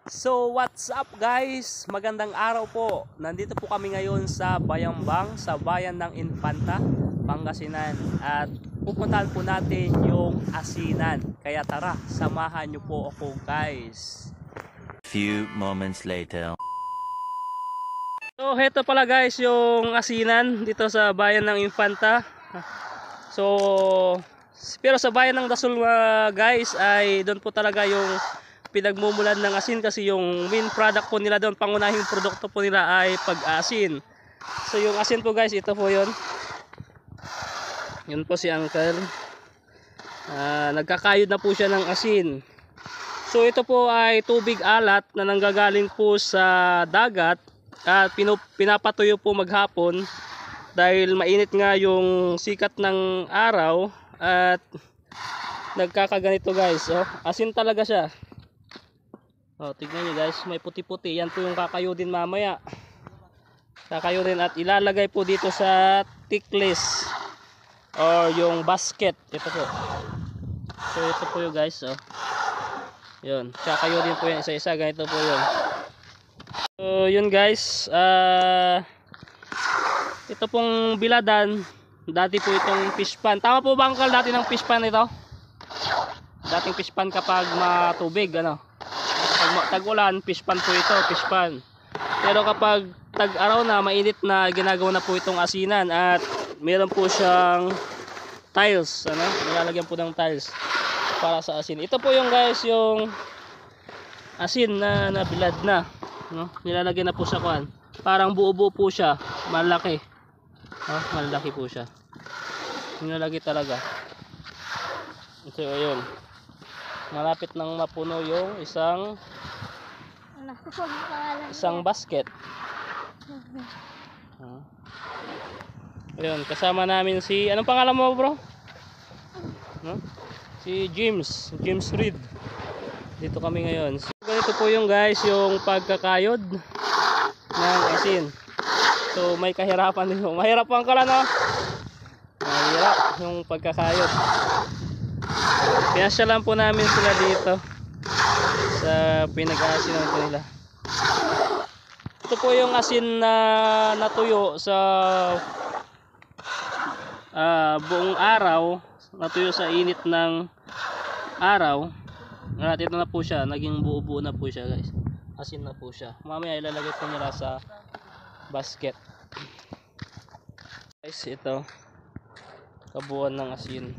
So what's up guys? Magandang araw po. Nandito po kami ngayon sa Bayambang, sa bayan ng Infanta, Pangasinan. At pupuntahan po natin yung asinan. Kaya tara, samahan nyo po ako guys. Few moments later. So heto pala guys yung asinan dito sa bayan ng Infanta. So pero sa bayan ng Dasol guys ay doon po talaga yung pinagmumulan ng asin, kasi yung main product po nila doon, pangunahing produkto po nila ay pag-asin. So yung asin po guys, ito po yun. Yun po si Uncle. Nagkakayod na po siya ng asin. So ito po ay tubig alat na nanggagaling po sa dagat at pinapatuyo po maghapon dahil mainit nga yung sikat ng araw at nagkakaganito guys. Oh, asin talaga siya. Oh, tignan nyo guys, may puti-puti. Yan po yung kakayodin mamaya. Kakayodin at ilalagay po dito sa tikless or yung basket. Ito po. So ito po yung guys. Oh. Yun. Kakayodin po yan isa-isa. Ganito po yun. So yun guys. Ito pong biladan. Dati po itong fish pan. Tama po ba Uncle, dati ng fish pan ito? Dating fish pan kapag matubig. Ano? Pag tag-ulan, fish pan po ito, fish pan. Pero kapag tag-araw na, mainit na, ginagawa na po itong asinan at meron po siyang tiles, ano? Nilalagyan po ng tiles para sa asin. Ito po yung guys, yung asin na nabilad na, no? Nilalagyan na po sa kuan. Parang buo-buo po siya, malaki. Malaki po siya. Nilalagay talaga. So ayun. Malapit nang mapuno yung isang basket. Ayun, kasama namin si, anong pangalan mo bro? Si James Reed. Dito kami ngayon. So, ganito po yung guys, yung pagkakayod ng asin. So may kahirapan din. Mahirap po ang kala, no? Mahirap yung pagkakayod. Pinasyalan po namin sila dito sa pinag-aasinan po nila. Ito po yung asin na natuyo sa buong araw, natuyo sa init ng araw. At ito na po siya, naging buo-buo na po siya guys. Asin na po siya. Mamaya ilalagay po nila sa basket. Guys, ito kabuuan ng asin.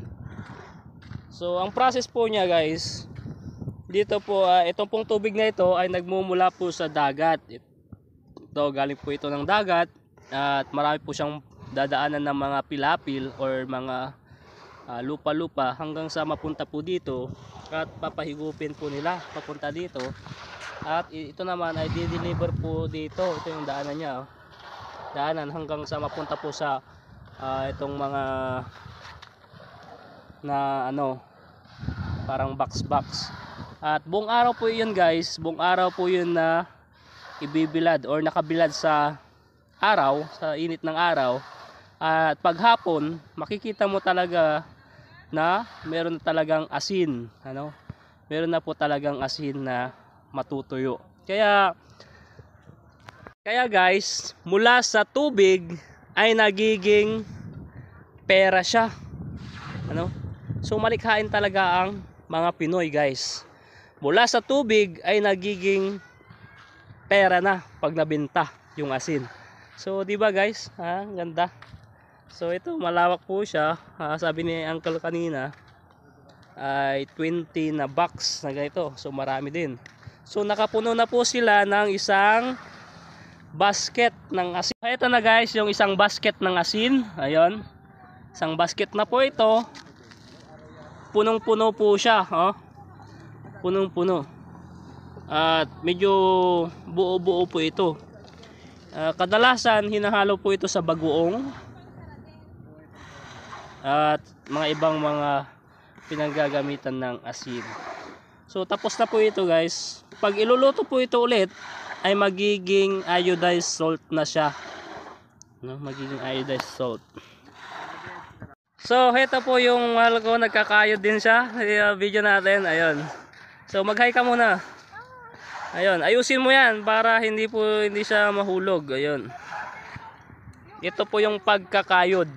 So ang process po niya guys, dito po itong pong tubig na ito ay nagmumula po sa dagat. Ito galing po ito ng dagat at marami po siyang dadaanan ng mga pilapil or mga lupa-lupa hanggang sa mapunta po dito at papahigupin po nila papunta dito. At ito naman ay di-deliver po dito. Ito yung daanan niya. Daanan hanggang sa mapunta po sa itong mga na ano, parang box. At buong araw po yun guys, buong araw po yun na ibibilad or nakabilad sa araw, sa init ng araw. At paghapon makikita mo talaga na meron na talagang asin, ano? Meron na po talagang asin na matutuyo. Kaya guys, mula sa tubig ay nagiging pera siya, ano? So malikhain talaga ang mga Pinoy guys. Mula sa tubig ay nagiging pera na pag nabenta yung asin. So di ba guys, ganda. So ito malawak po siya. Sabi ni Uncle kanina ay 20 na box na ganito. So marami din. So nakapuno na po sila ng isang basket ng asin. Ito na guys yung isang basket ng asin. Ayun. Isang basket na po ito. Punong-puno po siya, oh. Punong-puno. At medyo buo-buo po ito. Kadalasan hinahalo po ito sa bagoong at mga ibang mga pinanggagamitan ng asin. So tapos na po ito guys. Pag iluluto po ito ulit ay magiging iodized salt na siya, no? Magiging iodized salt. So ito po yung mahal ko, nagkakayod din siya. Video natin, ayun. So mag-hi ka muna. Ayun, ayusin mo yan para hindi siya mahulog. Ayun. Ito po yung pagkakayod.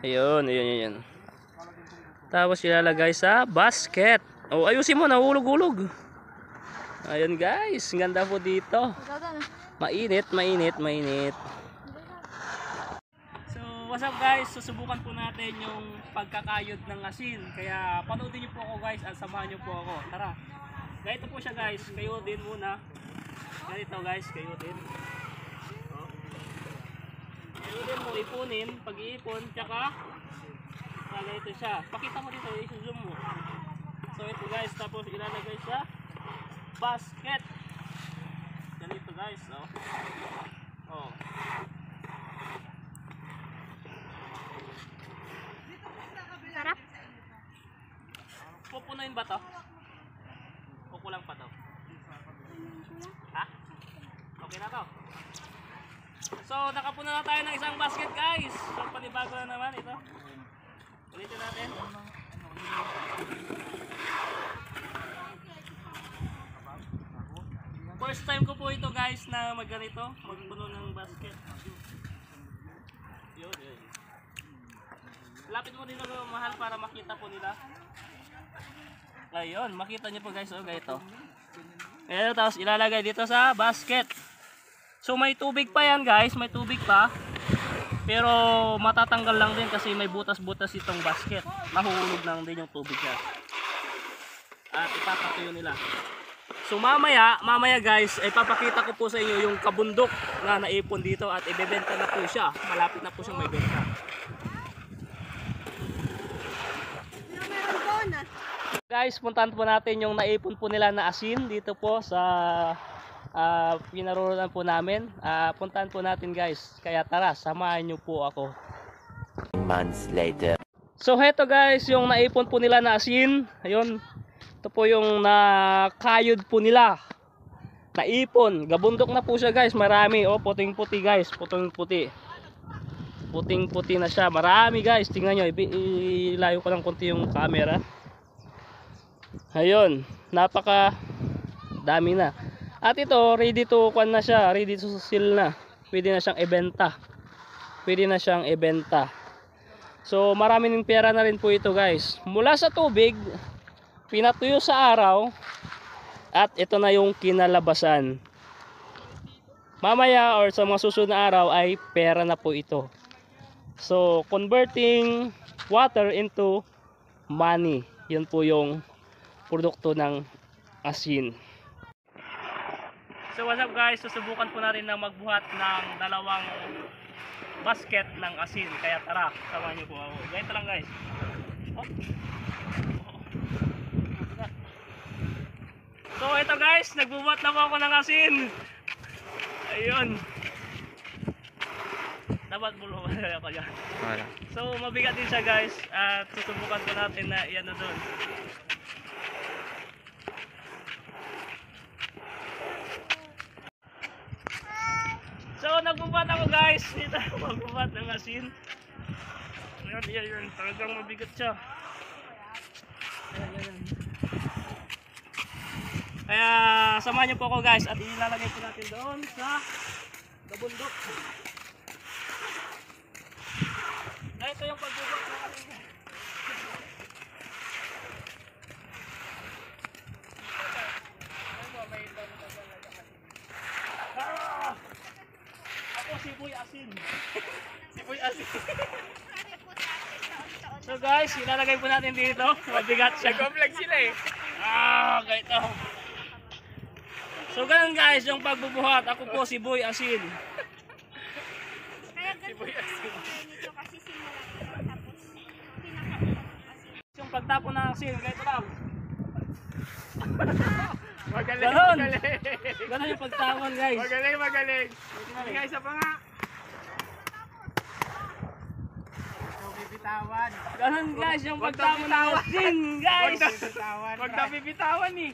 Ayun, ayun. Tapos ilalagay sa basket. Oh, ayusin mo, nahulog-hulog. Ayun guys, ganda po dito. Mainit. So, what's up guys? Susubukan po natin yung pagkakayod ng asin. Kaya panoodin niyo po ako guys at samahan niyo po ako. Tara. Ganito po siya guys. Kayo din muna. Ganito guys, kayo din. Oh. Kayo din mo ipunin, pag-iipon, tsaka ganito siya. Pakita mo dito, i-zoom mo. So ito guys, tapos ilalagay sa basket. Ganito guys, oh. Oh. Sarap. Pupunuin ba to? O kulang pa to? Ha? Okay na to. So nakapuna na tayo ng isang basket guys. So panibago na naman ito. Ulitin natin. First time ko po ito guys na magganito, magpuno ng basket. Yun. Lapit mo din ako mahal para makita po nila. Ayun, makita niyo po guys, oh, ganito. Ayan, tapos ilalagay dito sa basket. So may tubig pa yan guys, may tubig pa. Pero matatanggal lang din kasi may butas-butas itong basket. Mahuhulog lang din yung tubig niya. At ipapatuyo nila. So mamaya guys, ay papakita ko po sa inyo yung kabundok na naipon dito at ibebenta na po siya. Malapit na po siyang may benta. Guys, puntahan po natin yung naipon po nila na asin dito po sa pinaruruan po namin. Puntahan po natin guys. Kaya tara, samahan nyo po ako. Months later. So heto guys, yung naipon po nila na asin. Ayun. Ito po yung nakayod po nila. Naipon. Gabundok na po siya guys. Marami. Oh, puting-puti guys. Puting-puti. Puting-puti na siya. Marami guys. Tingnan nyo. Ilayo ko lang konti yung camera. Ayun. Napaka dami na. At ito, ready to kuan na siya. Ready to sell na. Pwede na siyang ibenta. So maraming pera na rin po ito guys. Mula sa tubig, pinatuyo sa araw, at ito na yung kinalabasan. Mamaya or sa mga susunod na araw ay pera na po ito. So converting water into money. Yun po yung produkto ng asin. So what's up guys, susubukan po natin na magbuhat ng dalawang basket ng asin. Kaya tara, samahan niyo po ako. Ganito lang guys. Oh. So ito guys, nagbubuhat na po ako ng asin. Ayun. Dapat bulo ako dyan. So mabigat din siya guys. At susubukan po natin na iyan na doon. So nagbubuhat ako guys. Dito magbubuhat ng asin. Ayan. Talagang mabigat siya. Ayan. Kaya samahan niyo po ako guys at ilalagay po natin doon sa bundok. Ito yung pagbubuhat ng asin. Siboy asin. Siboy asin. So guys, ilalagay po natin dito. Mabigat siya. Nag-vlog sila eh. Ganito. So ganun guys, yung pagbubuhat. Ako po si Boy Asin. Kaya ganito kasi simula tapos pinakaunang asin. Yung pagtapon ng asin, ganito lang. Magaling, Ganon. magaling. Ganun yung pagtapon guys. Magaling. Sige nga, isa pa nga. Bibitawan. Ganun guys, yung pagtapon ng asin guys. Wag na bibitawan eh.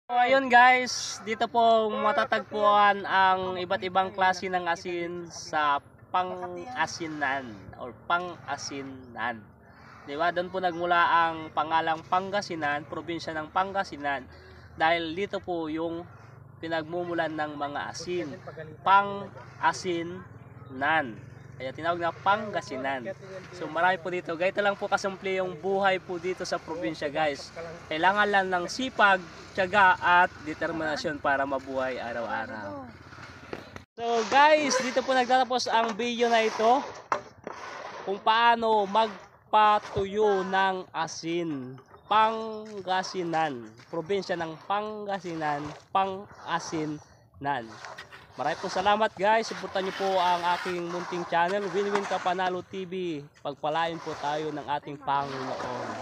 So ayun guys, dito po matatagpuan ang iba't ibang klase ng asin sa pang-asinan or pang-asinan. Diba? Doon po nagmula ang pangalang Pangasinan, probinsya ng Pangasinan. dahil dito po yung pinagmumulan ng mga asin, pang-asinan. Kaya tinawag na Pangasinan. So marami po dito. Ganito lang po kasimple yung buhay po dito sa probinsya, guys. Kailangan lang ng sipag, tiyaga at determinasyon para mabuhay araw-araw. So guys, dito po nagtatapos ang video na ito kung paano magpatuyo ng asin. Pangasinan, probinsya ng Pangasinan, Pang-asinan. Maraming po salamat, guys. Suportahan niyo po ang aking munting channel, Winwin Kapanalo TV. Pagpalain po tayo ng ating Panginoon.